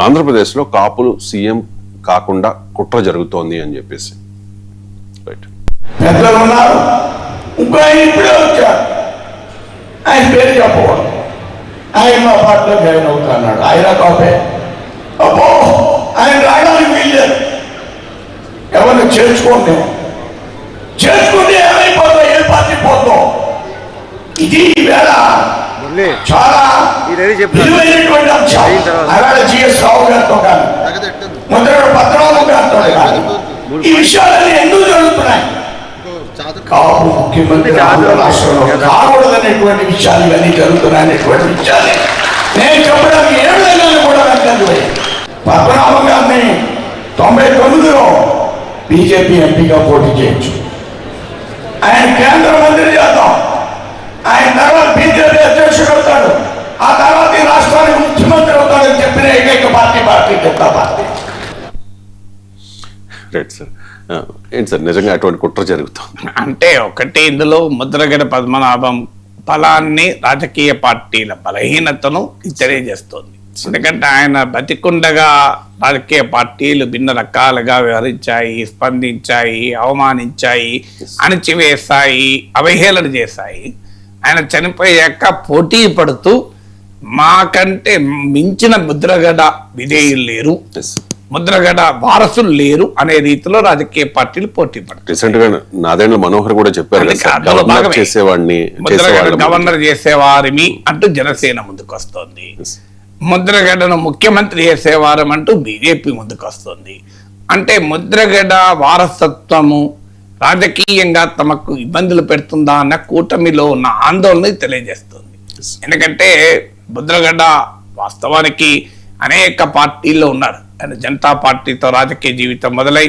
ఆంధ్రప్రదేశ్లో కాపులు సీఎం కాకుండా కుట్ర జరుగుతోంది అని చెప్పేసి రైట్ పెద్దలు ఉన్నారు. ఇంకో ఆయన ఇప్పుడే వచ్చారు, ఆయన పేరు చెప్పకూడదు. ఆయన మా పార్టీలో జాయిన్ అవుతున్నాడు. ఆయన కాపే. అబ్బో, ఆయన రావడానికి వీల్లేదు. ఎవరిని చేర్చుకోండి, చేసుకుంటే ఏమైపోతాం, ఏ పార్టీ పోతాం. ఇది ఈవేళ చాలా విలువైనటువంటి అంశం. అలాగే జిఎస్ రావు గారితో కానీ ముద్రగడ పద్మనాభం గారితో కానీ ఈ విషయాలన్నీ ఎందుకు జరుగుతున్నాయి? కాపు ముఖ్యమంత్రి రాష్ట్రంలో కాకూడదనేటువంటి విషయాలు ఇవన్నీ జరుగుతున్నాయనేటువంటి విషయాలు నేను చెప్పడానికి ఏ విధంగా కూడా నాకు పద్మనాభం గారిని 99లో బీజేపీ ఎంపీగా పోటీ చేయొచ్చు. ఆయన కేంద్ర మంత్రి చేద్దాం, ఆయన తర్వాత బీజేపీ అధ్యక్షుడు అవుతాడు, ఆ తర్వాత ఈ రాష్ట్రానికి ముఖ్యమంత్రి అవుతాడని చెప్పిన ఏకైక party Bharatiya Janata party. Right sir. ఏంటి సార్ నిజంగా అటువంటి కుట్ర జరుగుతుంది అంటే ఒకటి, ఇందులో ముద్రగడ పద్మనాభం బలాన్ని రాజకీయ పార్టీల బలహీనతను తెలియజేస్తుంది. ఎందుకంటే ఆయన బతికుండగా రాజకీయ పార్టీలు భిన్న రకాలుగా వ్యవహరించాయి, స్పందించాయి, అవమానించాయి, అణచివేశాయి, అవహేళన చేశాయి. ఆయన చనిపోయాక పోటీ పడుతూ మాకంటే మించిన ముద్రగడ విధేయులు లేరు, ముద్రగడ వారసులు లేరు అనే రీతిలో రాజకీయ పార్టీలు పోటీ పడతాయి. రీసెంట్ గా నాదెండ్ల మనోహర్ కూడా చెప్పారు, గవర్నర్ చేసేవారిని అంటూ జనసేన ముందుకు వస్తుంది, ముద్రగడను ముఖ్యమంత్రి చేసేవారం అంటూ బీజేపీ ముందుకు వస్తుంది. అంటే ముద్రగడ వారసత్వము రాజకీయంగా తమకు ఇబ్బందులు పెడుతుందా అన్న కూటమిలో ఉన్న ఆందోళన తెలియజేస్తుంది. ఎందుకంటే ముద్రగడ వాస్తవానికి అనేక పార్టీల్లో ఉన్నారు. ఆయన జనతా పార్టీతో రాజకీయ జీవితం మొదలై